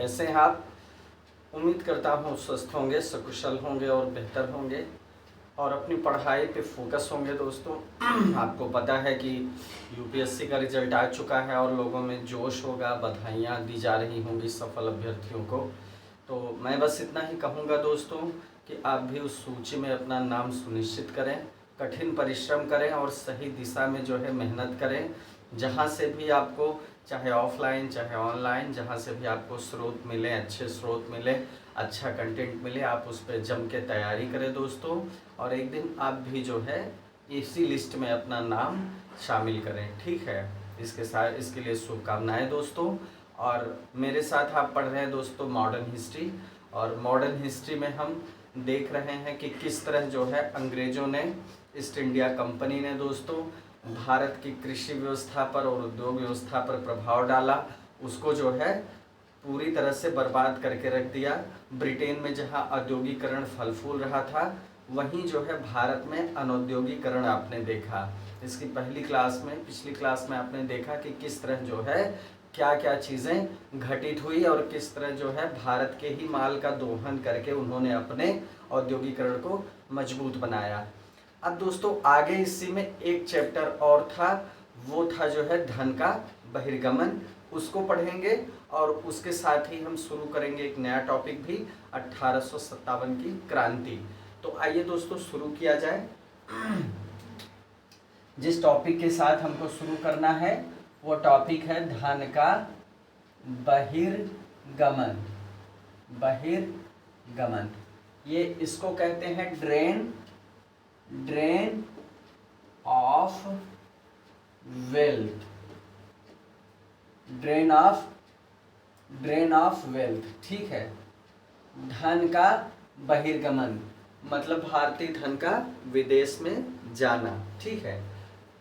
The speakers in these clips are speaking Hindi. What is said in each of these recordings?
कैसे हैं आप? उम्मीद करता हूँ स्वस्थ होंगे, सकुशल होंगे और बेहतर होंगे और अपनी पढ़ाई पे फोकस होंगे दोस्तों। आपको पता है कि यूपीएससी का रिजल्ट आ चुका है और लोगों में जोश होगा, बधाइयाँ दी जा रही होंगी सफल अभ्यर्थियों को। तो मैं बस इतना ही कहूँगा दोस्तों कि आप भी उस सूची में अपना नाम सुनिश्चित करें, कठिन परिश्रम करें और सही दिशा में जो है मेहनत करें। जहाँ से भी आपको, चाहे ऑफलाइन चाहे ऑनलाइन, जहाँ से भी आपको स्रोत मिले, अच्छे स्रोत मिले, अच्छा कंटेंट मिले, आप उस पर जम के तैयारी करें दोस्तों। और एक दिन आप भी जो है इसी लिस्ट में अपना नाम शामिल करें, ठीक है। इसके लिए शुभकामनाएं दोस्तों। और मेरे साथ आप पढ़ रहे हैं दोस्तों मॉडर्न हिस्ट्री, और मॉडर्न हिस्ट्री में हम देख रहे हैं कि किस तरह जो है अंग्रेज़ों ने, ईस्ट इंडिया कंपनी ने दोस्तों भारत की कृषि व्यवस्था पर और उद्योग व्यवस्था पर प्रभाव डाला, उसको जो है पूरी तरह से बर्बाद करके रख दिया। ब्रिटेन में जहां औद्योगिकरण फल फूल रहा था, वहीं जो है भारत में अनौद्योगिकरण आपने देखा। इसकी पिछली क्लास में आपने देखा कि किस तरह जो है क्या क्या चीज़ें घटित हुई और किस तरह जो है भारत के ही माल का दोहन करके उन्होंने अपने औद्योगिकरण को मजबूत बनाया। अब दोस्तों आगे इसी में एक चैप्टर और था, वो था जो है धन का बहिर्गमन, उसको पढ़ेंगे। और उसके साथ ही हम शुरू करेंगे एक नया टॉपिक भी, 1857 की क्रांति। तो आइए दोस्तों शुरू किया जाए। जिस टॉपिक के साथ हमको शुरू करना है वो टॉपिक है धन का बहिर्गमन। बहिर्गमन, ये इसको कहते हैं drain of wealth. Drain of wealth, ठीक है। धन का बहिर्गमन मतलब भारतीय धन का विदेश में जाना, ठीक है।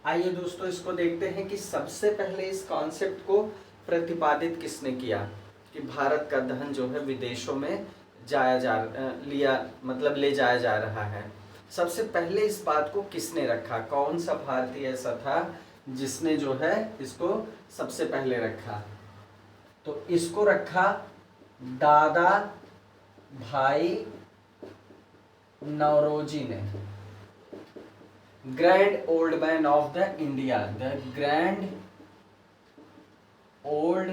आइए दोस्तों इसको देखते हैं कि सबसे पहले इस कॉन्सेप्ट को प्रतिपादित किसने किया कि भारत का धन जो है विदेशों में ले जाया जा रहा है। सबसे पहले इस बात को किसने रखा, कौन सा भारतीय ऐसा था जिसने जो है इसको सबसे पहले रखा? तो इसको रखा दादा भाई नौरोजी ने, grand old man of the India, the grand old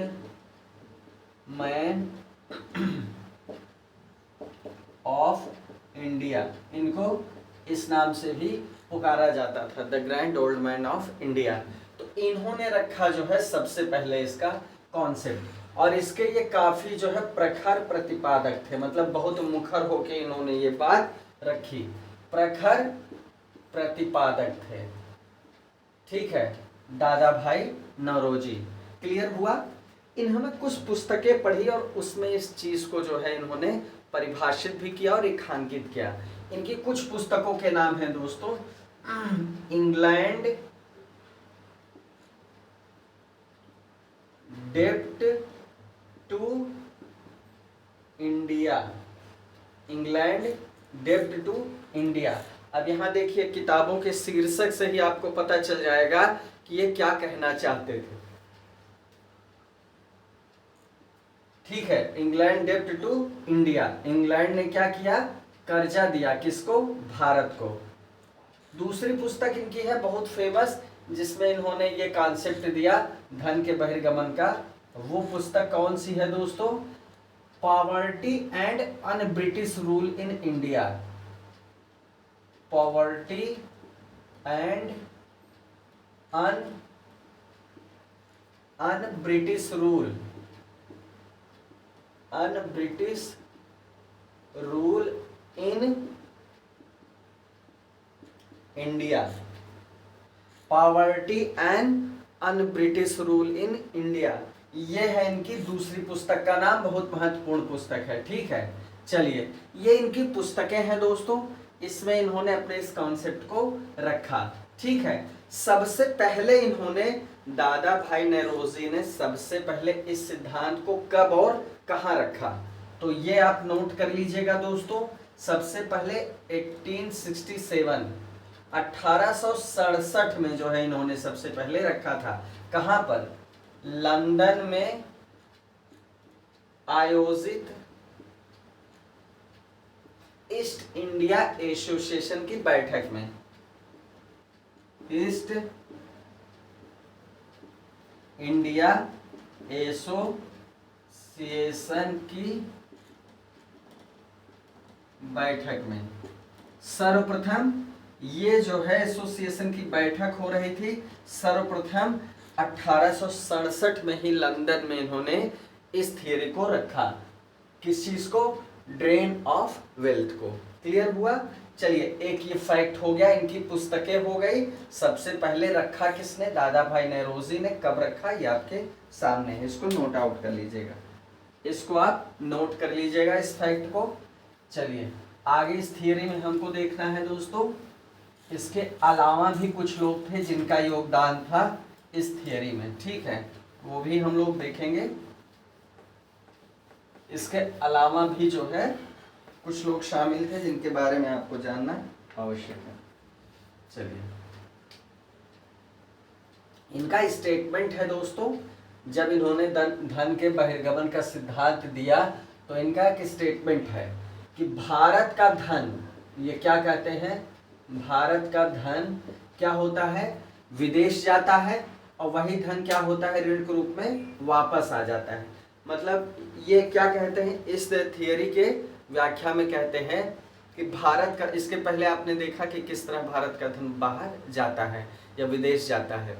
man of India, इनको इस नाम से भी पुकारा जाता था, the grand old man of India. तो इन्होंने रखा जो है सबसे पहले इसका कॉन्सेप्ट, और इसके ये काफी जो है प्रखर प्रतिपादक थे, मतलब बहुत मुखर होके इन्होंने ये बात रखी, प्रखर प्रतिपादक थे, ठीक है। दादा भाई नौरोजी, क्लियर हुआ। इन्होंने कुछ पुस्तकें पढ़ी और उसमें इस चीज को जो है इन्होंने परिभाषित भी किया और रेखांकित किया। इनकी कुछ पुस्तकों के नाम हैं दोस्तों, इंग्लैंड डेप्ट टू इंडिया, इंग्लैंड डेप्ट टू इंडिया। अब यहाँ देखिए किताबों के शीर्षक से ही आपको पता चल जाएगा कि ये क्या कहना चाहते थे, ठीक है। इंग्लैंड डेप्ट टू इंडिया, इंग्लैंड ने क्या किया, कर्जा दिया, किसको, भारत को। दूसरी पुस्तक इनकी है बहुत फेमस, जिसमें इन्होंने ये कॉन्सेप्ट दिया धन के बहिर्गमन का, वो पुस्तक कौन सी है दोस्तों? Poverty and un British rule in India, poverty and un British rule, un British rule in India, poverty and un British rule in India, ये है इनकी दूसरी पुस्तक का नाम, बहुत महत्वपूर्ण पुस्तक है, ठीक है। चलिए ये इनकी पुस्तकें हैं दोस्तों, इसमें इन्होंने अपने इस कॉन्सेप्ट को रखा, ठीक है। सबसे पहले इन्होंने, दादा भाई नौरोजी ने सबसे पहले इस सिद्धांत को कब और कहाँ रखा, तो ये आप नोट कर लीजिएगा दोस्तों। सबसे पहले 1867, 1867 में जो है इन्होंने सबसे पहले रखा था। कहाँ पर? लंदन में आयोजित ईस्ट इंडिया एसोसिएशन की बैठक में, ईस्ट इंडिया एसोसिएशन की बैठक में सर्वप्रथम, ये जो है एसोसिएशन की बैठक हो रही थी सर्वप्रथम 1867 में ही लंदन में इन्होंने इस थियरी को रखा। किस चीज को? ड्रेन ऑफ वेल्थ को। क्लियर हुआ? चलिए, एक ये फैक्ट हो गया, इनकी पुस्तकें हो गई। सबसे पहले रखा किसने? दादा भाई नेरोजी ने। कब रखा? ये आपके सामने है, इसको नोट आउट कर लीजिएगा, इसको आप नोट कर लीजिएगा इस फैक्ट को। चलिए आगे इस थियरी में हमको देखना है दोस्तों, इसके अलावा भी कुछ लोग थे जिनका योगदान था इस थियरी में, ठीक है, वो भी हम लोग देखेंगे। इसके अलावा भी जो है कुछ लोग शामिल थे जिनके बारे में आपको जानना आवश्यक है। चलिए, इनका स्टेटमेंट है दोस्तों, जब इन्होंने धन के बहिर्गमन का सिद्धांत दिया तो इनका एक स्टेटमेंट है कि भारत का धन, ये क्या कहते हैं, भारत का धन क्या होता है? विदेश जाता है और वही धन क्या होता है? ऋण के रूप में वापस आ जाता है। मतलब ये क्या कहते हैं इस थियरी के व्याख्या में? कहते हैं कि भारत का, इसके पहले आपने देखा कि किस तरह भारत का धन बाहर जाता है या विदेश जाता है,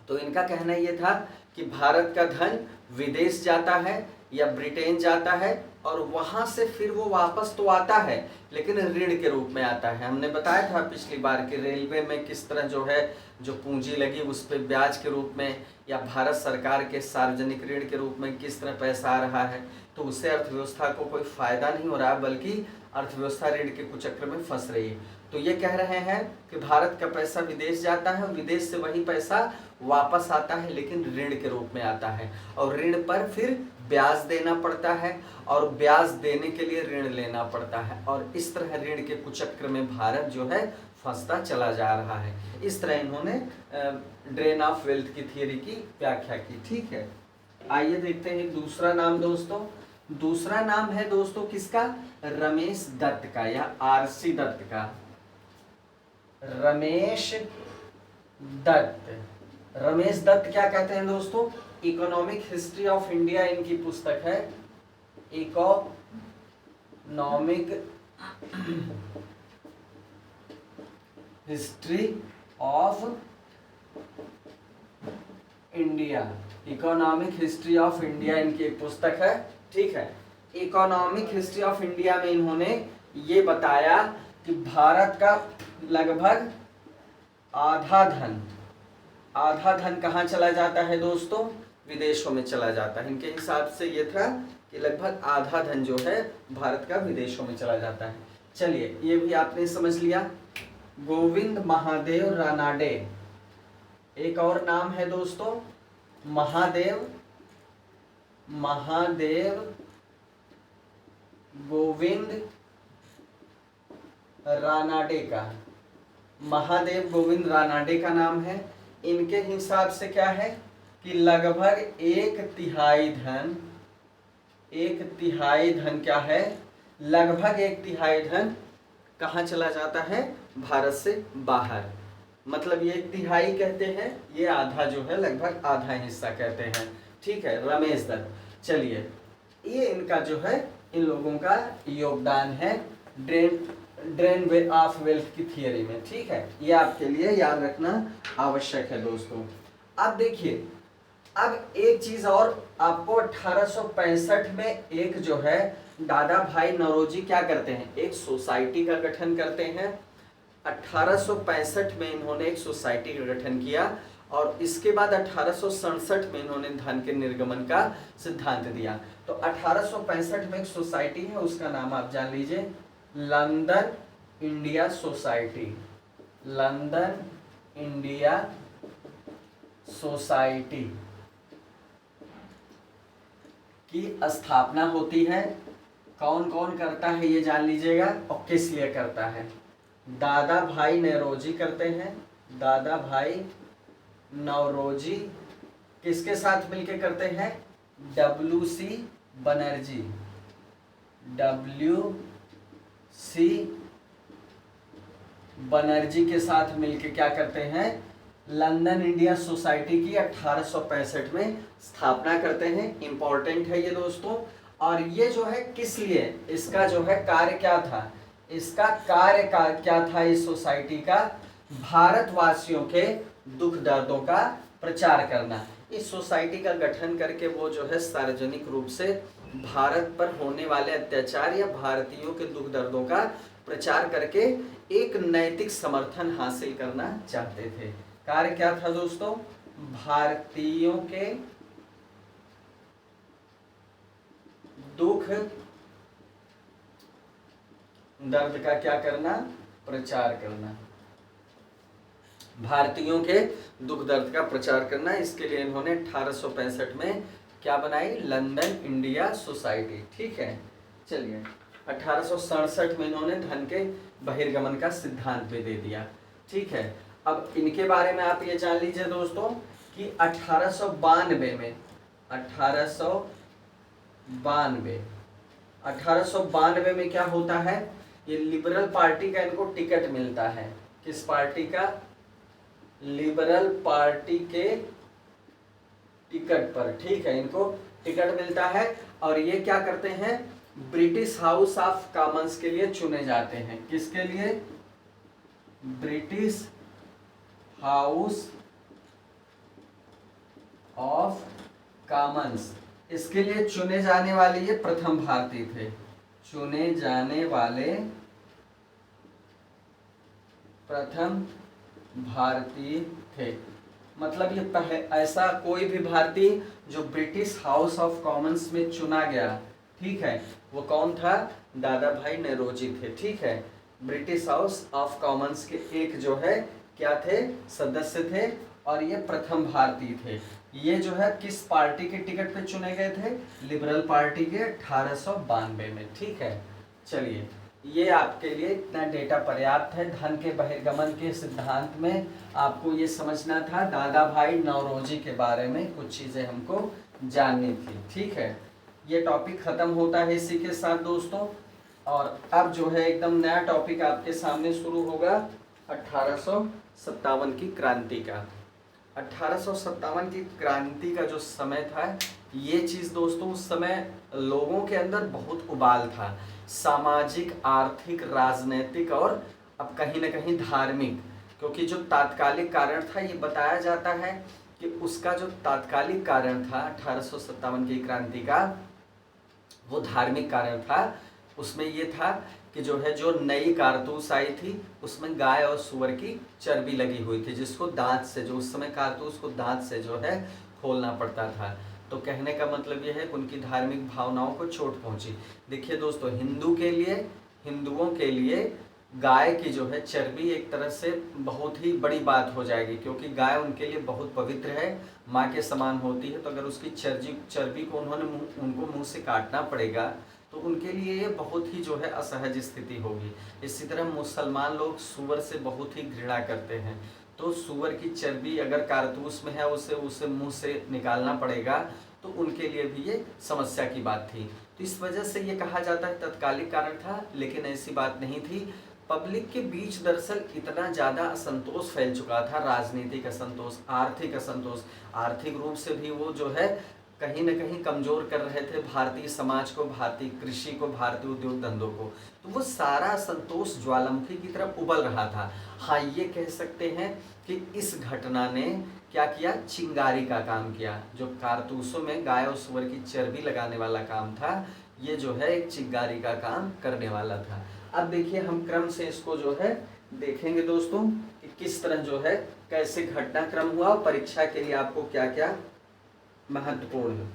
तो इनका कहना ये था कि भारत का धन विदेश जाता है या ब्रिटेन जाता है और वहां से फिर वो वापस तो आता है लेकिन ऋण के रूप में आता है। हमने बताया था पिछली बार कि रेलवे में किस तरह जो है जो पूंजी लगी उस पर ब्याज के रूप में, या भारत सरकार के सार्वजनिक ऋण के रूप में किस तरह पैसा आ रहा है, तो उससे अर्थव्यवस्था को कोई फायदा नहीं हो रहा बल्कि अर्थव्यवस्था ऋण के कुचक्र में फंस रही है। तो ये कह रहे हैं कि भारत का पैसा विदेश जाता है और विदेश से वही पैसा वापस आता है लेकिन ऋण के रूप में आता है, और ऋण पर फिर ब्याज देना पड़ता है और ब्याज देने के लिए ऋण लेना पड़ता है, और इस तरह ऋण के कुचक्र में भारत जो है फंसता चला जा रहा है। इस तरह इन्होंने ड्रेन ऑफ वेल्थ की थियरी की व्याख्या की। ठीक है, आइए देखते हैं दूसरा नाम दोस्तों। दूसरा नाम है दोस्तों किसका? रमेश दत्त का या आरसी दत्त का। रमेश दत्त। रमेश दत्त क्या कहते हैं दोस्तों? इकोनॉमिक हिस्ट्री ऑफ इंडिया इनकी पुस्तक है, economic history of India. Economic history of India इनकी एक पुस्तक है। ठीक है, इकोनॉमिक हिस्ट्री ऑफ इंडिया में इन्होंने ये बताया कि भारत का लगभग आधा धन कहाँ चला जाता है दोस्तों? विदेशों में चला जाता है। इनके हिसाब से ये था कि लगभग आधा धन जो है भारत का विदेशों में चला जाता है। चलिए, ये भी आपने समझ लिया। गोविंद महादेव रानाडे, एक और नाम है दोस्तों महादेव गोविंद रानाडे का। महादेव गोविंद रानाडे का नाम है। इनके हिसाब से क्या है कि लगभग एक तिहाई धन क्या है? लगभग एक तिहाई धन कहाँ चला जाता है? भारत से बाहर। मतलब ये एक तिहाई कहते हैं, ये आधा जो है लगभग आधा हिस्सा कहते हैं। ठीक है, रमेश दत्त। चलिए, ये इनका जो है इन लोगों का योगदान है ड्रेन ऑफ वेल्थ की थियरी में। ठीक है, ये आपके लिए याद रखना आवश्यक है दोस्तों। अब देखिए, अब एक चीज और आपको 1865 में एक जो है दादा भाई नौरोजी क्या करते हैं? एक सोसाइटी का गठन करते हैं। 1865 में इन्होंने एक सोसाइटी का गठन किया और इसके बाद 1867 में इन्होंने धन के निर्गमन का सिद्धांत दिया। तो 1865 में एक सोसाइटी है, उसका नाम आप जान लीजिए, London India society. London India society की स्थापना होती है। कौन कौन करता है ये जान लीजिएगा और किस लिए करता है। दादा भाई नौरोजी करते हैं। दादा भाई नौरोजी किसके साथ मिलके करते हैं? WC बनर्जी, WC बनर्जी के साथ मिलकर क्या करते हैं, लंदन इंडिया सोसाइटी की 1865 में स्थापना करते हैं। इंपॉर्टेंट है ये दोस्तों। और ये जो है किस लिए, इसका जो है कार्य क्या था, इसका कार्य क्या था इस सोसाइटी का, भारतवासियों के दुख दर्दों का प्रचार करना। इस सोसाइटी का गठन करके वो जो है सार्वजनिक रूप से भारत पर होने वाले अत्याचार या भारतीयों के दुख दर्दों का प्रचार करके एक नैतिक समर्थन हासिल करना चाहते थे। कार्य क्या था दोस्तों, भारतीयों के दुख दर्द का क्या करना, प्रचार करना, भारतीयों के दुख दर्द का प्रचार करना। इसके लिए इन्होंने 1865 में क्या बनाई, लंदन इंडिया सोसाइटी। ठीक है, चलिए 1867 में इन्होंने धन के बहिर्गमन का सिद्धांत भी दे दिया। ठीक है, अब इनके बारे में आप ये जान लीजिए दोस्तों कि 1892 में क्या होता है, ये लिबरल पार्टी का इनको टिकट मिलता है। किस पार्टी का, लिबरल पार्टी के टिकट पर। ठीक है, इनको टिकट मिलता है और ये क्या करते हैं, ब्रिटिश हाउस ऑफ कॉमन्स के लिए चुने जाते हैं। किसके लिए, ब्रिटिश हाउस ऑफ कॉमन्स, इसके लिए चुने जाने वाले ये प्रथम भारतीय थे। चुने जाने वाले प्रथम भारतीय थे, मतलब ये पहले ऐसा कोई भी भारतीय जो ब्रिटिश हाउस ऑफ कॉमन्स में चुना गया, ठीक है, वो कौन था, दादा भाई नौरोजी थे। ठीक है, ब्रिटिश हाउस ऑफ कॉमन्स के एक जो है क्या थे, सदस्य थे और ये प्रथम भारतीय थे। ये जो है किस पार्टी के टिकट पे चुने गए थे, लिबरल पार्टी के 1892 में। ठीक है, चलिए ये आपके लिए इतना डेटा पर्याप्त है। धन के बहिर्गमन के सिद्धांत में आपको ये समझना था, दादा भाई नौरोजी के बारे में कुछ चीज़ें हमको जाननी थी। ठीक है, ये टॉपिक ख़त्म होता है इसी के साथ दोस्तों। और अब जो है एकदम नया टॉपिक आपके सामने शुरू होगा 1857 की क्रांति का। 1857 की क्रांति का जो समय था, ये चीज़ दोस्तों उस समय लोगों के अंदर बहुत उबाल था, सामाजिक, आर्थिक, राजनीतिक और अब कहीं ना कहीं धार्मिक। क्योंकि जो तात्कालिक कारण था, ये बताया जाता है कि उसका जो तात्कालिक कारण था 1857 की क्रांति का, वो धार्मिक कारण था। उसमें ये था कि जो है जो नई कारतूस आई थी उसमें गाय और सुअर की चर्बी लगी हुई थी, जिसको दांत से, जो उस समय कारतूस को दांत से जो है खोलना पड़ता था। तो कहने का मतलब ये है कि उनकी धार्मिक भावनाओं को चोट पहुंची। देखिए दोस्तों, हिंदुओं के लिए गाय की जो है चर्बी एक तरह से बहुत ही बड़ी बात हो जाएगी, क्योंकि गाय उनके लिए बहुत पवित्र है, माँ के समान होती है। तो अगर उसकी चर्बी को उनको मुँह से काटना पड़ेगा तो उनके लिए ये बहुत ही जो है असहज स्थिति होगी। इसी तरह मुसलमान लोग सूअर से बहुत ही घृणा करते हैं, तो सूअर की चर्बी अगर कारतूस में है उसे मुंह से निकालना पड़ेगा, तो उनके लिए भी ये समस्या की बात थी। तो इस वजह से ये कहा जाता है तत्कालिक कारण था, लेकिन ऐसी बात नहीं थी। पब्लिक के बीच दरअसल इतना ज़्यादा असंतोष फैल चुका था, राजनीतिक असंतोष, आर्थिक असंतोष, आर्थिक रूप से भी वो जो है कहीं न कहीं कमज़ोर कर रहे थे भारतीय समाज को, भारतीय कृषि को, भारतीय उद्योग धंधों को। तो वो सारा संतोष ज्वालामुखी की तरफ उबल रहा था। हाँ, ये कह सकते हैं कि इस घटना ने क्या किया, चिंगारी का काम किया। जो कारतूसों में गाय और सुअर की चर्बी लगाने वाला काम था, ये जो है एक चिंगारी का काम करने वाला था। अब देखिए हम क्रम से इसको जो है देखेंगे दोस्तों कि किस तरह जो है कैसे घटनाक्रम हुआ, परीक्षा के लिए आपको क्या क्या महत्वपूर्ण है।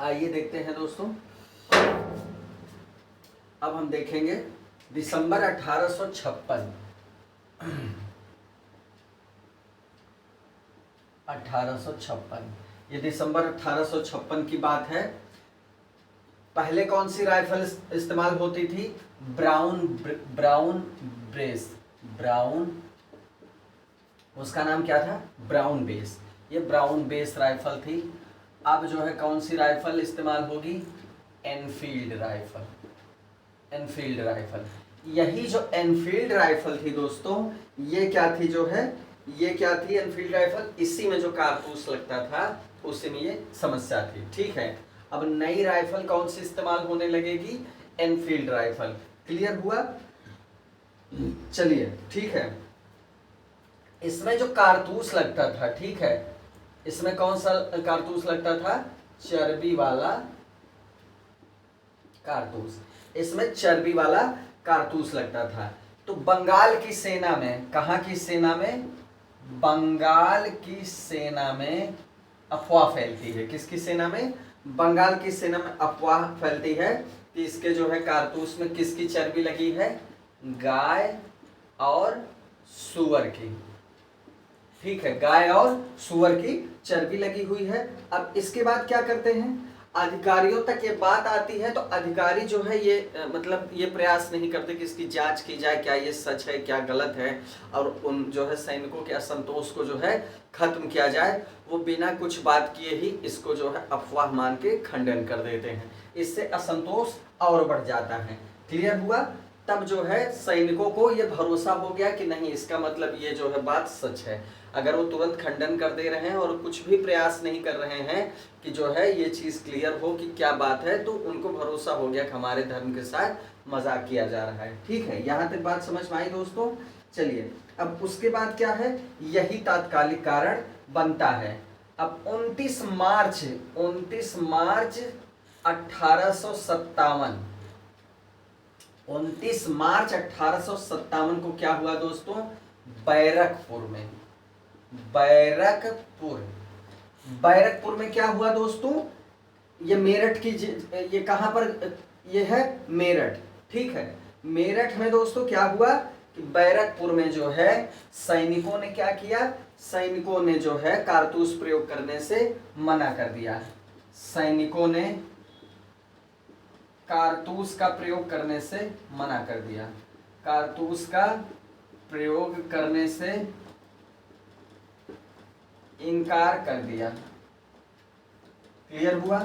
आइए देखते हैं दोस्तों। अब हम देखेंगे दिसंबर 1856 ये दिसंबर 1856 की बात है। पहले कौन सी राइफल इस्तेमाल होती थी, ब्राउन ब्रेस, ब्राउन, उसका नाम क्या था, ब्राउन बेस। ये ब्राउन बेस राइफल थी। अब जो है कौन सी राइफल इस्तेमाल होगी, एनफील्ड राइफल। एनफील्ड राइफल, यही जो एनफील्ड राइफल थी दोस्तों, ये क्या थी जो है, ये क्या थी एनफील्ड राइफल, इसी में जो कारतूस लगता था उसी में ये समस्या थी। ठीक है, अब नई राइफल कौन सी इस्तेमाल होने लगेगी, एनफील्ड राइफल। क्लियर हुआ, चलिए ठीक है। इसमें जो कारतूस लगता था, ठीक है, इसमें कौन सा कारतूस लगता था, चर्बी वाला कारतूस। इसमें चर्बी वाला कारतूस लगता था। तो बंगाल की सेना में, कहाँ की सेना में, बंगाल की सेना में अफवाह फैलती है। किसकी सेना में, बंगाल की सेना में अफवाह फैलती है कि इसके जो है कारतूस में किसकी चर्बी लगी है, गाय और सुअर की। ठीक है, गाय और सुअर की चर्बी लगी हुई है। अब इसके बाद क्या करते हैं, अधिकारियों तक ये बात आती है तो अधिकारी जो है ये मतलब ये प्रयास नहीं करते कि इसकी जांच की जाए, क्या ये सच है क्या गलत है, और उन जो है सैनिकों के असंतोष को जो है खत्म किया जाए। वो बिना कुछ बात किए ही इसको जो है अफवाह मान के खंडन कर देते हैं। इससे असंतोष और बढ़ जाता है। क्लियर हुआ, तब जो है सैनिकों को ये भरोसा हो गया कि नहीं, इसका मतलब ये जो है बात सच है। अगर वो तुरंत खंडन कर दे रहे हैं और कुछ भी प्रयास नहीं कर रहे हैं कि जो है ये चीज़ क्लियर हो कि क्या बात है, तो उनको भरोसा हो गया कि हमारे धर्म के साथ मजाक किया जा रहा है। ठीक है, यहाँ तक बात समझ में आई दोस्तों। चलिए, अब उसके बाद क्या है, यही तात्कालिक कारण बनता है। अब 29 मार्च 1857 29 मार्च 1857 को क्या हुआ दोस्तों, बैरकपुर में, बैरकपुर में क्या हुआ दोस्तों, ये मेरठ की, ये कहां पर, ये है मेरठ। ठीक है, मेरठ में दोस्तों क्या हुआ कि बैरकपुर में जो है सैनिकों ने क्या किया, सैनिकों ने जो है कारतूस प्रयोग करने से मना कर दिया। सैनिकों ने कारतूस का प्रयोग करने से मना कर दिया। कारतूस का प्रयोग करने से इनकार कर दिया। क्लियर हुआ,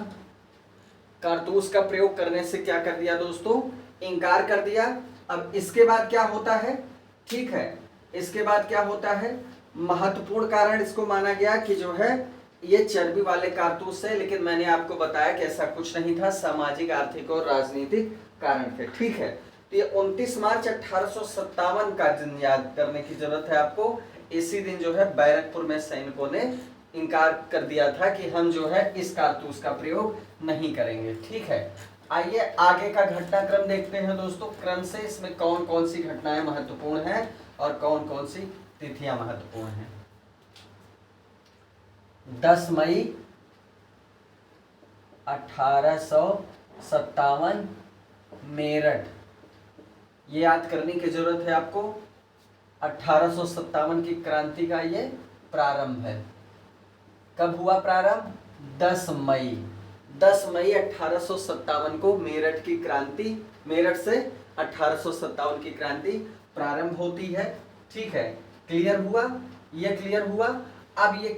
कारतूस का प्रयोग करने से क्या कर दिया दोस्तों, इनकार कर दिया। अब इसके बाद क्या होता है, ठीक है, इसके बाद क्या होता है, महत्वपूर्ण कारण इसको माना गया कि जो है ये चर्बी वाले कारतूस है, लेकिन मैंने आपको बताया कि ऐसा कुछ नहीं था, सामाजिक, आर्थिक और राजनीतिक कारण थे। ठीक है, तो ये 29 मार्च 1857 का दिन याद करने की जरूरत है आपको। इसी दिन जो है बैरकपुर में सैनिकों ने इनकार कर दिया था कि हम जो है इस कारतूस का प्रयोग नहीं करेंगे। ठीक है, आइए आगे का घटनाक्रम देखते हैं दोस्तों, क्रम से इसमें कौन कौन सी घटनाएं महत्वपूर्ण हैं और कौन कौन सी तिथियां महत्वपूर्ण हैं। 10 मई 1857 मेरठ, ये याद करने की जरूरत है आपको। 1857 की क्रांति का ये प्रारंभ है। कब हुआ प्रारंभ, 10 मई 1857 को मेरठ की क्रांति, मेरठ से 1857 की क्रांति प्रारंभ होती है। ठीक है, क्लियर हुआ, ये क्लियर हुआ। अब ये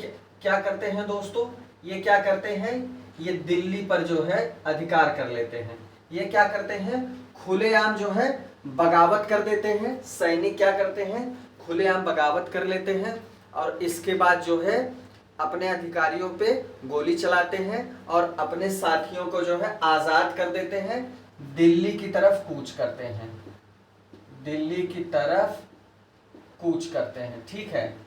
क्या करते हैं दोस्तों, ये क्या करते हैं, ये दिल्ली पर जो है अधिकार कर लेते हैं। ये क्या करते हैं, खुलेआम जो है बगावत कर देते हैं। सैनिक क्या करते हैं, खुलेआम बगावत कर लेते हैं और इसके बाद जो है अपने अधिकारियों पे गोली चलाते हैं और अपने साथियों को जो है आजाद कर देते हैं। दिल्ली की तरफ कूच करते हैं, दिल्ली की तरफ कूच करते हैं। ठीक है,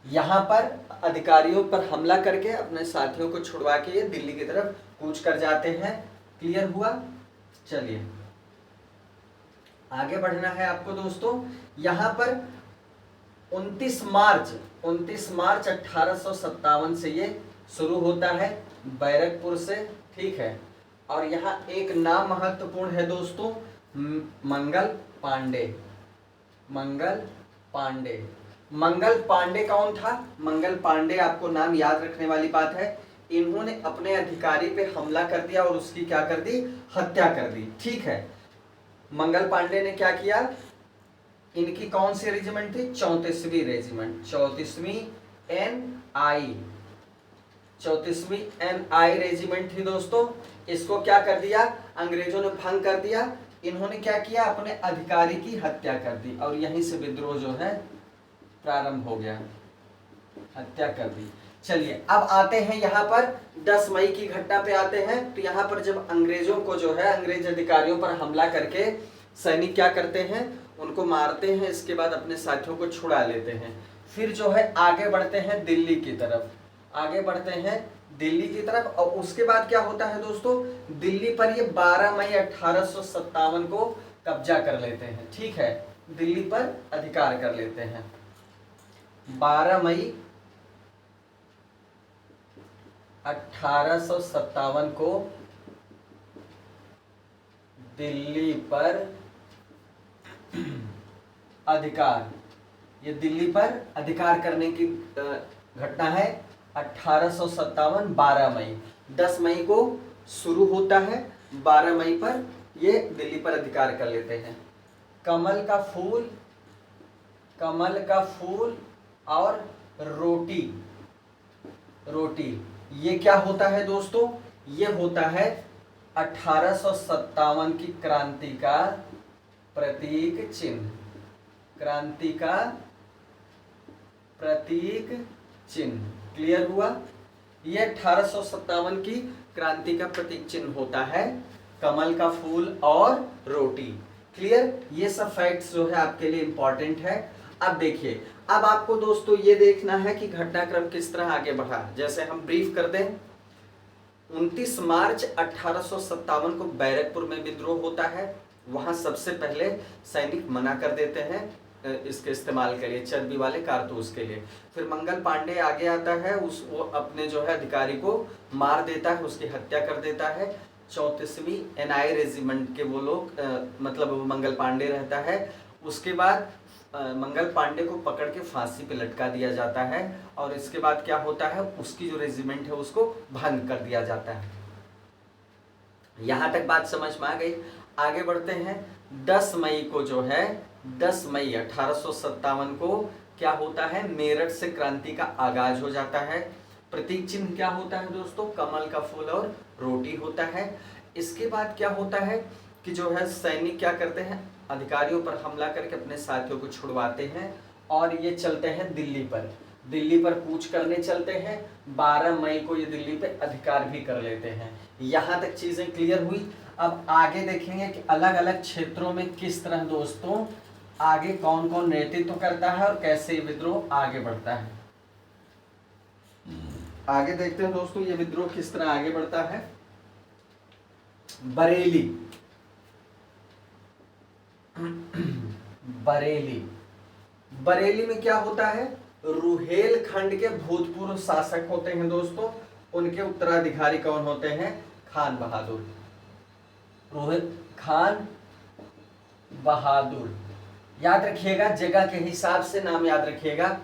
यहाँ पर अधिकारियों पर हमला करके अपने साथियों को छुड़वा के ये दिल्ली की तरफ कूच कर जाते हैं। क्लियर हुआ, चलिए आगे बढ़ना है आपको दोस्तों। यहाँ पर 29 मार्च 1857 से ये शुरू होता है बैरकपुर से। ठीक है, और यहाँ एक नाम महत्वपूर्ण है दोस्तों, मंगल पांडे। मंगल पांडे, मंगल पांडे कौन था, मंगल पांडे आपको नाम याद रखने वाली बात है। इन्होंने अपने अधिकारी पे हमला कर दिया और उसकी क्या कर दी, हत्या कर दी। ठीक है, मंगल पांडे ने क्या किया, इनकी कौन सी रेजिमेंट थी? 34वीं रेजिमेंट, 34वीं NI, 34वीं NI रेजिमेंट थी दोस्तों। इसको क्या कर दिया? अंग्रेजों ने भंग कर दिया। इन्होंने क्या किया? अपने अधिकारी की हत्या कर दी और यहीं से विद्रोह जो है प्रारंभ हो गया, हत्या कर दी। चलिए अब आते हैं यहाँ पर 10 मई की घटना पे आते हैं। तो यहाँ पर जब अंग्रेजों को जो है, अंग्रेज अधिकारियों पर हमला करके सैनिक क्या करते हैं? उनको मारते हैं, इसके बाद अपने साथियों को छुड़ा लेते हैं। फिर जो है आगे बढ़ते हैं दिल्ली की तरफ, आगे बढ़ते हैं दिल्ली की तरफ। और उसके बाद क्या होता है दोस्तों? दिल्ली पर ये 12 मई 1857 को कब्जा कर लेते हैं। ठीक है, दिल्ली पर अधिकार कर लेते हैं। 12 मई 1857 को दिल्ली पर अधिकार, ये दिल्ली पर अधिकार करने की घटना है। 1857 12 मई, 10 मई को शुरू होता है, 12 मई पर ये दिल्ली पर अधिकार कर लेते हैं। कमल का फूल, कमल का फूल और रोटी, रोटी, ये क्या होता है दोस्तों? ये होता है 1857 की क्रांति का प्रतीक चिन्ह, क्रांति का प्रतीक चिन्ह। क्लियर हुआ? ये 1857 की क्रांति का प्रतीक चिन्ह होता है, कमल का फूल और रोटी। क्लियर? ये सब फैक्ट्स जो है आपके लिए इंपॉर्टेंट है। अब देखिए, अब आपको दोस्तों ये देखना है कि घटनाक्रम किस तरह आगे बढ़ा। जैसे हम ब्रीफ कर दें, 29 मार्च 1857 को बैरकपुर में विद्रोह होता है। वहां सबसे पहले सैनिक मना कर देते हैं इसके इस्तेमाल के लिए, चर्बी वाले कारतूस के लिए। फिर मंगल पांडे आगे आता है, वो अपने जो है अधिकारी को मार देता है, उसकी हत्या कर देता है। 34वीं NI रेजिमेंट के वो लोग मतलब वो मंगल पांडे रहता है। उसके बाद मंगल पांडे को पकड़ के फांसी पे लटका दिया जाता है और इसके बाद क्या होता है? उसकी जो रेजिमेंट है उसको भंग कर दिया जाता है। यहां तक बात समझ में आ गई। आगे बढ़ते हैं। 10 मई को जो है, 10 मई 1857 को क्या होता है? मेरठ से क्रांति का आगाज हो जाता है। प्रतीक चिन्ह क्या होता है दोस्तों? कमल का फूल और रोटी होता है। इसके बाद क्या होता है कि जो है सैनिक क्या करते हैं? अधिकारियों पर हमला करके अपने साथियों को छुड़वाते हैं और ये चलते हैं दिल्ली पर, दिल्ली पर कूच करने चलते हैं। 12 मई को ये दिल्ली पे अधिकार भी कर लेते हैं। यहाँ तक चीजें क्लियर हुई। अब आगे देखेंगे कि अलग अलग क्षेत्रों में किस तरह दोस्तों आगे कौन कौन नेतृत्व करता है और कैसे ये विद्रोह आगे बढ़ता है। आगे देखते हैं दोस्तों ये विद्रोह किस तरह आगे बढ़ता है। बरेली, बरेली, बरेली में क्या होता है? रुहेलखंड के भूतपूर्व शासक होते हैं दोस्तों, उनके उत्तराधिकारी कौन होते हैं? खान बहादुर, खान बहादुर। याद रखिएगा, जगह के हिसाब से नाम याद रखिएगा।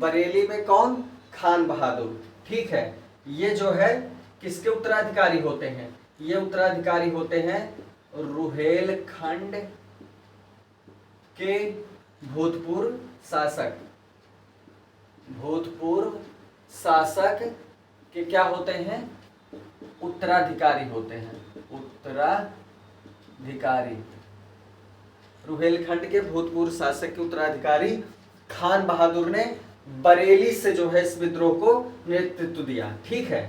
बरेली में कौन? खान बहादुर। ठीक है, ये जो है किसके उत्तराधिकारी होते हैं? ये उत्तराधिकारी होते हैं रुहेलखंड के भूतपूर्व शासक, भूतपूर्व शासक के क्या होते हैं? उत्तराधिकारी होते हैं, उत्तराधिकारी। रुहेलखंड के भूतपूर्व शासक के उत्तराधिकारी खान बहादुर ने बरेली से जो है इस विद्रोह को नेतृत्व दिया। ठीक है,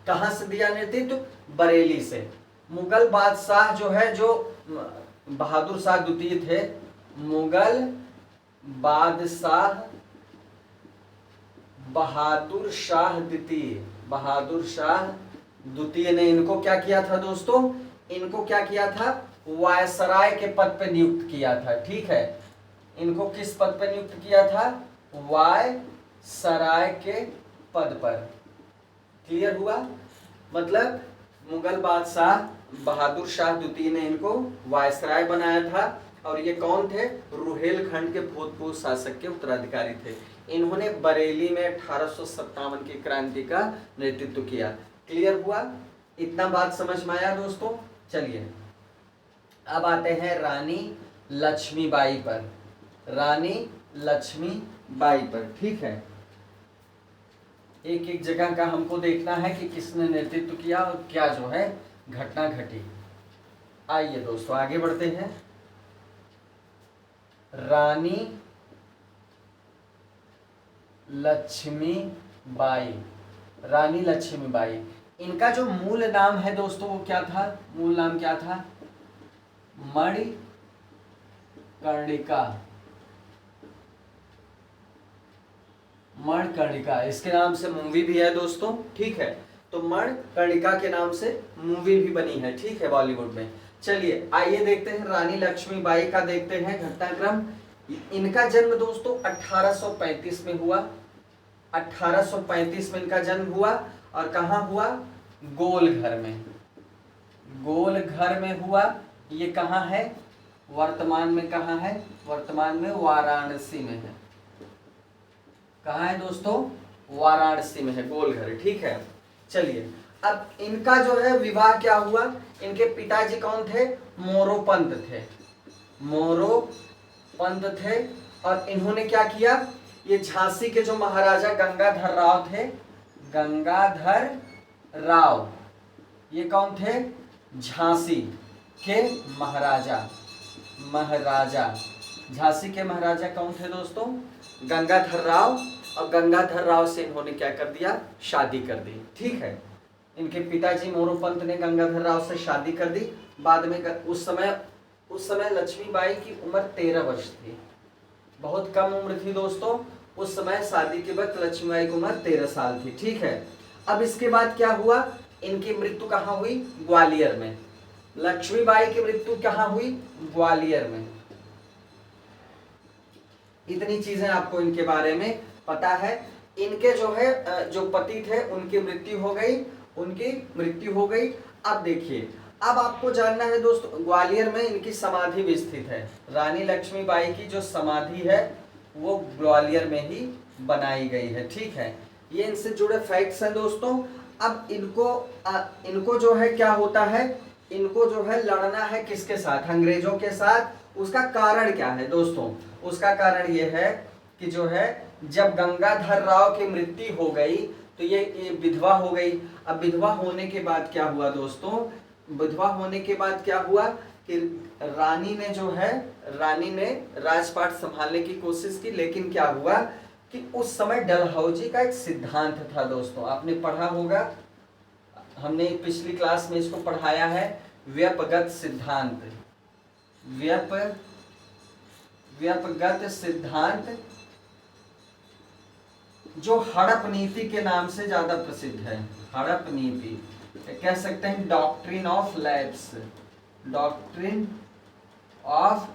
कहां से दिया नेतृत्व? बरेली से। मुगल बादशाह जो है, जो बहादुर शाह द्वितीय थे, मुगल बादशाह बहादुर शाह द्वितीय, बहादुर शाह द्वितीय ने इनको क्या किया था दोस्तों? इनको क्या किया था? वायसराय के पद पे नियुक्त किया था। ठीक है, इनको किस पद पे नियुक्त किया था? वायसराय के पद पर। क्लियर हुआ? मतलब मुगल बादशाह बहादुर शाह द्वितीय ने इनको वायसराय बनाया था और ये कौन थे? रुहेलखंड के भूतपूर्व शासक के उत्तराधिकारी थे। इन्होंने बरेली में 1857 की क्रांति का नेतृत्व किया। क्लियर हुआ? इतना बात समझ में आया दोस्तों? चलिए अब आते हैं रानी लक्ष्मीबाई पर। रानी लक्ष्मीबाई पर। ठीक है, एक एक जगह का हमको देखना है कि किसने नेतृत्व किया और क्या जो है घटना घटी। आइए दोस्तों आगे बढ़ते हैं। रानी लक्ष्मीबाई, रानी लक्ष्मीबाई, इनका जो मूल नाम है दोस्तों वो क्या था? मूल नाम क्या था? मणिकर्णिका। मणिकर्णिका, इसके नाम से मूवी भी है दोस्तों। ठीक है, तो मणिकर्णिका के नाम से मूवी भी बनी है। ठीक है, बॉलीवुड में। चलिए आइए देखते हैं रानी लक्ष्मीबाई का, देखते हैं घटनाक्रम। इनका जन्म दोस्तों 1835 में हुआ। 1835 में इनका जन्म हुआ और कहाँ हुआ? गोलघर में। गोलघर में हुआ। ये कहाँ है? वर्तमान में कहाँ है? वर्तमान में वाराणसी में है। कहाँ है दोस्तों? वाराणसी में है गोलघर। ठीक है, चलिए अब इनका जो है विवाह क्या हुआ? इनके पिताजी कौन थे? मोरोपंत थे। मोरोपंत थे और इन्होंने क्या किया? ये झांसी के जो महाराजा गंगाधर राव थे, गंगाधर राव, ये कौन थे? झांसी के महाराजा। झांसी के महाराजा कौन थे दोस्तों? गंगाधर राव। और गंगाधर राव से इन्होंने क्या कर दिया? शादी कर दी। ठीक है, इनके पिताजी मोरोपंत ने गंगाधर राव से शादी कर दी। बाद में उस समय लक्ष्मीबाई की उम्र 13 वर्ष थी। बहुत कम उम्र थी दोस्तों उस समय। शादी के वक्त लक्ष्मीबाई की उम्र 13 साल थी। ठीक है, अब इसके बाद क्या हुआ? इनकी मृत्यु कहाँ हुई? ग्वालियर में। लक्ष्मीबाई की मृत्यु कहाँ हुई? ग्वालियर में। इतनी चीजें आपको इनके बारे में पता है। इनके जो है जो पति थे उनकी मृत्यु हो गई। अब देखिए, अब आपको जानना है दोस्तों, ग्वालियर में इनकी समाधि भी स्थित है। रानी लक्ष्मीबाई की जो समाधि है वो ग्वालियर में ही बनाई गई है। ठीक है, ये इनसे जुड़े फैक्ट्स हैं दोस्तों। अब इनको जो है क्या होता है? इनको जो है लड़ना है किसके साथ? अंग्रेजों के साथ। उसका कारण क्या है दोस्तों? उसका कारण ये है कि जो है जब गंगाधर राव की मृत्यु हो गई तो ये विधवा हो गई। अब विधवा होने के बाद क्या हुआ दोस्तों? विधवा होने के बाद क्या हुआ कि रानी ने राजपाट संभालने की कोशिश की, लेकिन क्या हुआ कि उस समय डलहौजी का एक सिद्धांत था दोस्तों, आपने पढ़ा होगा, हमने पिछली क्लास में इसको पढ़ाया है, व्यपगत सिद्धांत। व्यपगत सिद्धांत जो हड़प नीति के नाम से ज्यादा प्रसिद्ध है। हड़प नीति कह सकते हैं, doctrine of labs. Doctrine of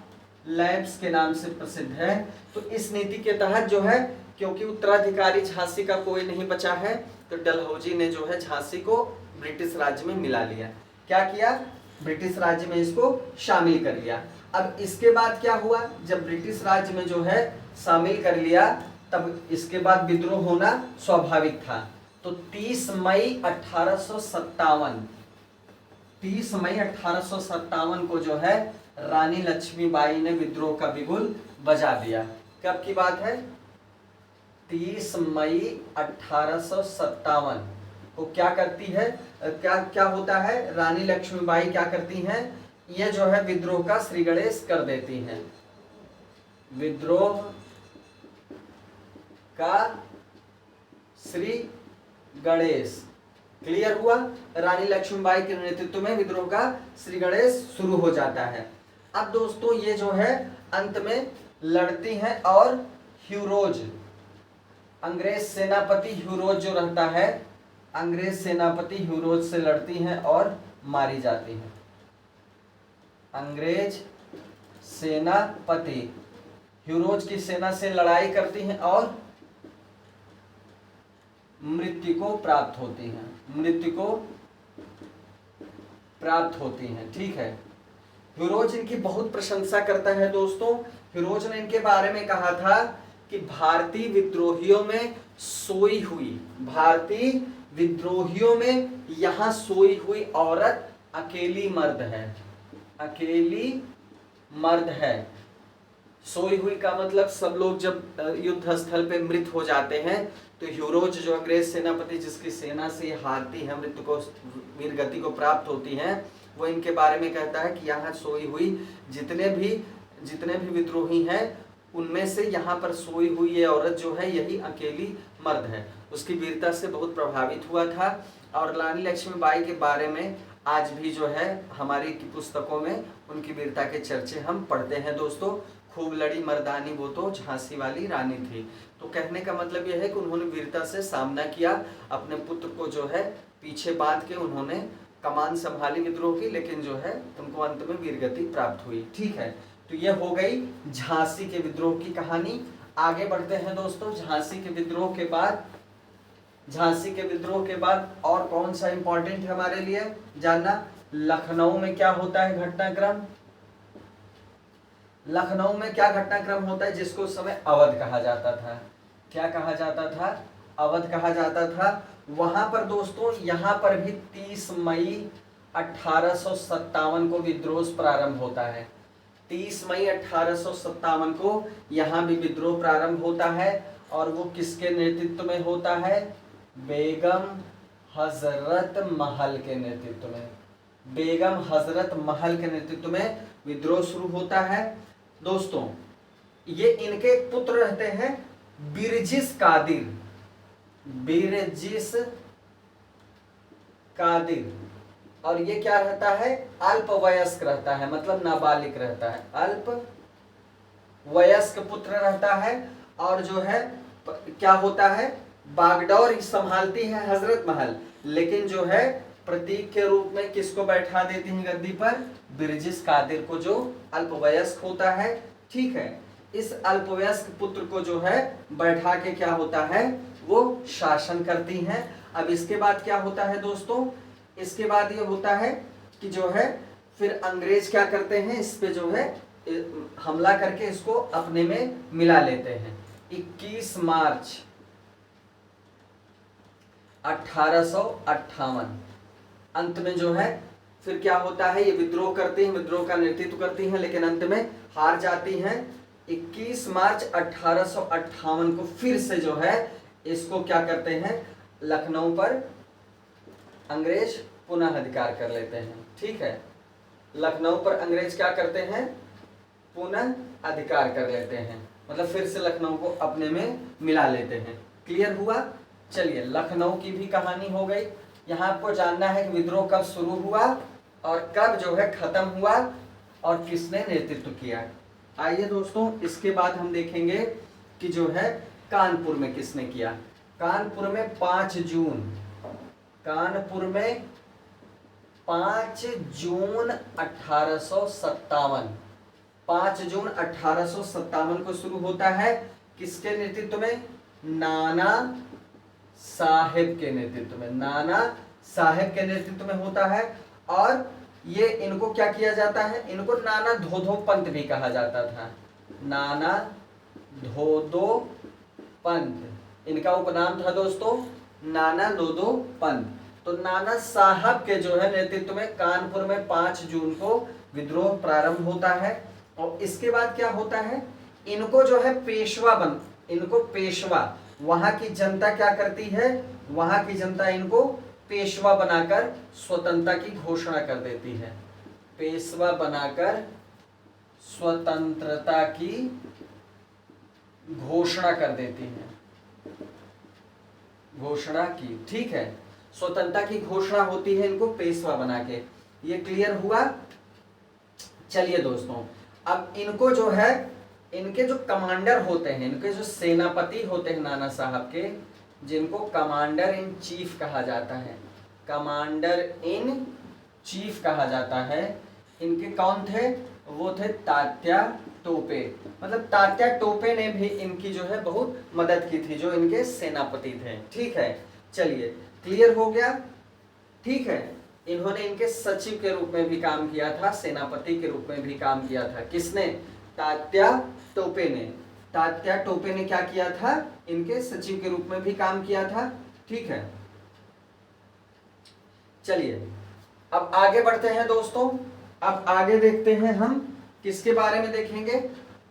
labs के नाम से प्रसिद्ध है। तो इस नीति के तहत जो है, क्योंकि उत्तराधिकारी झांसी का कोई नहीं बचा है, तो डलहौजी ने जो है झांसी को ब्रिटिश राज्य में मिला लिया। क्या किया? ब्रिटिश राज्य में इसको शामिल कर लिया। अब इसके बाद क्या हुआ? जब ब्रिटिश राज्य में जो है शामिल कर लिया, तब इसके बाद विद्रोह होना स्वाभाविक था। तो 30 मई 1857 को जो है रानी लक्ष्मीबाई ने विद्रोह का बिगुल बजा दिया। कब की बात है? 30 मई 1857 को क्या करती है? क्या होता है? रानी लक्ष्मीबाई क्या करती हैं? ये जो है विद्रोह का श्री गणेश कर देती हैं। विद्रोह का श्री गणेश क्लियर हुआ। रानी लक्ष्मीबाई के नेतृत्व में विद्रोह का श्री गणेश शुरू हो जाता है। अब दोस्तों ये जो है अंत में लड़ती हैं और ह्यूरोज, अंग्रेज सेनापति ह्यूरोज जो रहता है, अंग्रेज सेनापति ह्यूरोज से लड़ती हैं और मारी जाती हैं। अंग्रेज सेनापति ह्यूरोज की सेना से लड़ाई करती हैं और मृत्यु को प्राप्त होती हैं। ठीक है, ह्यूरोज इनकी बहुत प्रशंसा करता है दोस्तों। ह्यूरोज ने इनके बारे में कहा था कि भारतीय विद्रोहियों में यहाँ सोई हुई औरत अकेली मर्द है। सोई हुई का मतलब सब लोग जब युद्ध स्थल पे मृत हो जाते हैं तो यूरोज जो अंग्रेज सेनापति जिसकी सेना से हारती है, मृत्यु को वीर गति को प्राप्त होती है, वो इनके बारे में कहता है कि यहाँ सोई हुई जितने भी विद्रोही हैं उनमें से यहाँ पर सोई हुई ये औरत जो है यही अकेली मर्द है। उसकी वीरता से बहुत प्रभावित हुआ था और रानी लक्ष्मीबाई के बारे में आज भी जो है हमारी पुस्तकों में उनकी वीरता के चर्चे हम पढ़ते हैं दोस्तों। खूब लड़ी मर्दानी वो तो झांसी वाली रानी थी। तो कहने का मतलब यह है कि उन्होंने वीरता से सामना किया, अपने पुत्र को जो है पीछे बांध के उन्होंने कमान संभाली विद्रोह की, लेकिन जो है उनको अंत में वीरगति प्राप्त हुई। ठीक है, तो यह हो गई झांसी के विद्रोह की कहानी। आगे बढ़ते हैं दोस्तों। झांसी के विद्रोह के बाद और कौन सा इंपॉर्टेंट है हमारे लिए जानना? लखनऊ में क्या होता है घटनाक्रम? लखनऊ में क्या घटनाक्रम होता है जिसको उस समय अवध कहा जाता था? क्या कहा जाता था? अवध कहा जाता था। वहां पर दोस्तों यहाँ पर भी 30 मई 1857 को विद्रोह प्रारंभ होता है। 30 मई 1857 को यहाँ भी विद्रोह प्रारंभ होता है और वो किसके नेतृत्व में होता है? बेगम हजरत महल के नेतृत्व में। बेगम हजरत महल के नेतृत्व में विद्रोह शुरू होता है दोस्तों। ये इनके पुत्र रहते हैं बिरजिस कादिर, और ये क्या रहता है? अल्पवयस्क रहता है, मतलब नाबालिग रहता है, अल्पवयस्क पुत्र रहता है। और जो है क्या होता है? बागडोर संभालती है हजरत महल, लेकिन जो है प्रतीक के रूप में किसको बैठा देती है गद्दी पर? बिरजिस कादिर को, जो अल्पवयस्क होता है। ठीक है, इस अल्पवयस्क पुत्र को जो है बैठा के क्या होता है? वो शासन करती हैं। अब इसके बाद क्या होता है दोस्तों? इसके बाद ये होता है कि जो है फिर अंग्रेज क्या करते हैं? इस पे जो है हमला करके इसको अपने में मिला लेते हैं। 21 मार्च 1858 अंत में जो है फिर क्या होता है? ये विद्रोह करती हैं, विद्रोह का नेतृत्व करती हैं, लेकिन अंत में हार जाती हैं। 21 मार्च 1858 को फिर से जो है इसको क्या करते हैं? लखनऊ पर अंग्रेज पुनः अधिकार कर लेते हैं। ठीक है, लखनऊ पर अंग्रेज क्या करते हैं? पुनः अधिकार कर लेते हैं, मतलब फिर से लखनऊ को अपने में मिला लेते हैं। क्लियर हुआ? चलिए, लखनऊ की भी कहानी हो गई। यहाँ आपको जानना है कि विद्रोह कब शुरू हुआ और कब जो है खत्म हुआ और किसने नेतृत्व किया। आइए दोस्तों, इसके बाद हम देखेंगे कि जो है कानपुर में किसने किया। कानपुर में 5 जून 1857 5 जून 1857 को शुरू होता है। किसके नेतृत्व में? नाना साहेब के नेतृत्व में। नाना साहेब के नेतृत्व में होता है। और ये इनको क्या किया जाता है? इनको नाना धोधो पंत भी कहा जाता था। नाना धोधो पंत इनका उपनाम था दोस्तों, नाना धोधो पंत। तो नाना साहब के जो है नेतृत्व में कानपुर में 5 जून को विद्रोह प्रारंभ होता है। और इसके बाद क्या होता है? इनको जो है पेशवा वहां की जनता क्या करती है? वहां की जनता इनको पेशवा बनाकर स्वतंत्रता की घोषणा कर देती है। पेशवा बनाकर स्वतंत्रता की घोषणा कर देती है। घोषणा की, ठीक है, स्वतंत्रता की घोषणा होती है इनको पेशवा बना के। ये क्लियर हुआ? चलिए दोस्तों, अब इनको जो है इनके जो कमांडर होते हैं, इनके जो सेनापति होते हैं नाना साहब के, जिनको कमांडर इन चीफ कहा जाता है, कमांडर इन चीफ कहा जाता है, इनके कौन थे? वो थे तात्या टोपे। मतलब तात्या टोपे ने भी इनकी जो है बहुत मदद की थी, जो इनके सेनापति थे। ठीक है, चलिए, क्लियर हो गया? ठीक है, इन्होंने इनके सचिव के रूप में भी काम किया था, सेनापति के रूप में भी काम किया था। किसने? तात्या टोपे ने। तात्या टोपे ने क्या किया था? इनके सचिव के रूप में भी काम किया था। ठीक है, चलिए अब आगे बढ़ते हैं दोस्तों। अब आगे देखते हैं हम किसके बारे में देखेंगे?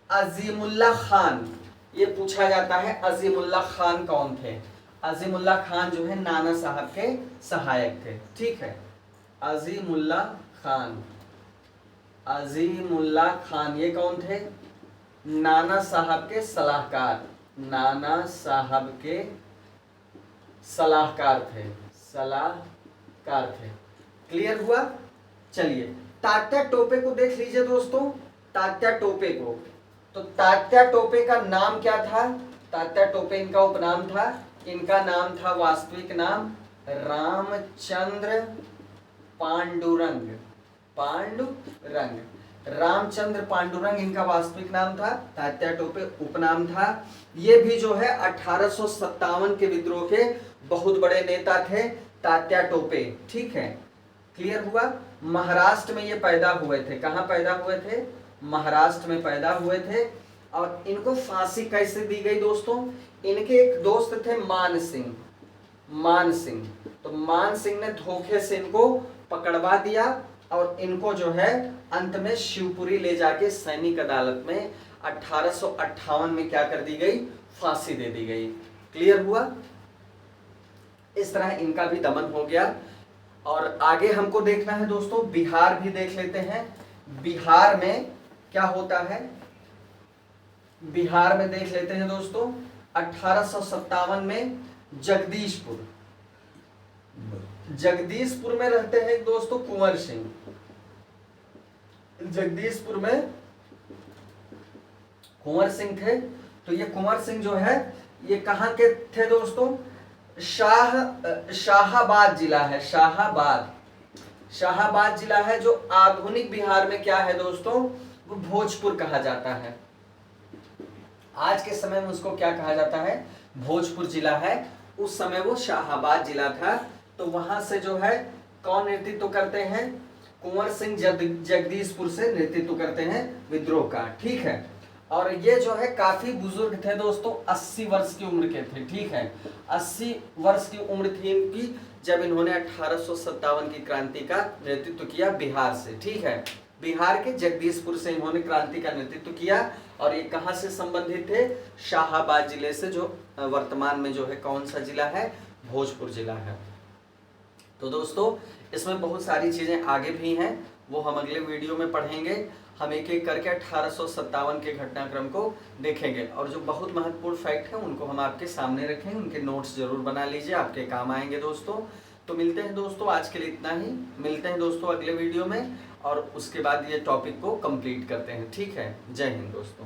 अजीमुल्ला खान, ये पूछा जाता है अजीमुल्ला खान कौन थे। अजीमुल्ला खान जो है नाना साहब के सहायक थे, ठीक है। अजीमुल्ला खान, अजीमुल्ला खान ये कौन थे, नाना साहब के सलाहकार, नाना साहब के सलाहकार थे, सलाहकार थे। क्लियर हुआ। चलिए तात्या टोपे को देख लीजिए दोस्तों, तात्या टोपे को। तो तात्या टोपे का नाम क्या था, तात्या टोपे इनका उपनाम था, इनका नाम था वास्तविक नाम रामचंद्र पांडुरंग, पांडुरंग, रामचंद्र पांडुरंग इनका वास्तविक नाम था, तात्या टोपे उपनाम था। ये भी जो है 1857 के विद्रोह के बहुत बड़े नेता थे तात्या टोपे, ठीक है। क्लियर हुआ। महाराष्ट्र में ये पैदा हुए थे, कहाँ पैदा हुए थे, महाराष्ट्र में पैदा हुए थे। और इनको फांसी कैसे दी गई दोस्तों, इनके एक दोस्त थे मान सिंह, मान सिंह, तो मान सिंह ने धोखे से इनको पकड़वा दिया और इनको जो है अंत में शिवपुरी ले जाके सैनिक अदालत में 1858 में क्या कर दी गई, फांसी दे दी गई। क्लियर हुआ। इस तरह इनका भी दमन हो गया। और आगे हमको देखना है दोस्तों, बिहार भी देख लेते हैं। बिहार में क्या होता है, बिहार में देख लेते हैं दोस्तों। 1857 में जगदीशपुर, जगदीशपुर में रहते हैं दोस्तों कुंवर सिंह, जगदीशपुर में कुंवर सिंह थे। तो ये कुंवर सिंह जो है ये कहाँ के थे दोस्तों, शाहाबाद जिला है, शाहाबाद, शाहाबाद जिला है जो आधुनिक बिहार में क्या है दोस्तों, वो भोजपुर कहा जाता है। आज के समय में उसको क्या कहा जाता है, भोजपुर जिला है। उस समय वो शाहाबाद जिला था। तो वहां से जो है कौन नेतृत्व करते हैं, कुंवर सिंह जगदीशपुर से नेतृत्व करते हैं विद्रोह का, ठीक है। और ये जो है काफी बुजुर्ग थे दोस्तों, 80 वर्ष की उम्र के थे, ठीक है। 80 वर्ष की उम्र थी इनकी जब इन्होंने 1857 की क्रांति का नेतृत्व किया बिहार से, ठीक है। बिहार के जगदीशपुर से इन्होंने क्रांति का नेतृत्व किया। और ये कहाँ से संबंधित थे, शाहाबाद जिले से, जो वर्तमान में जो है कौन सा जिला है, भोजपुर जिला है। तो दोस्तों इसमें बहुत सारी चीजें आगे भी हैं, वो हम अगले वीडियो में पढ़ेंगे। हम एक एक करके 1857 के घटनाक्रम को देखेंगे और जो बहुत महत्वपूर्ण फैक्ट हैं उनको हम आपके सामने रखेंगे, उनके नोट्स जरूर बना लीजिए, आपके काम आएंगे दोस्तों। तो मिलते हैं दोस्तों, आज के लिए इतना ही। मिलते हैं दोस्तों अगले वीडियो में और उसके बाद ये टॉपिक को कंप्लीट करते हैं, ठीक है। जय हिंद दोस्तों।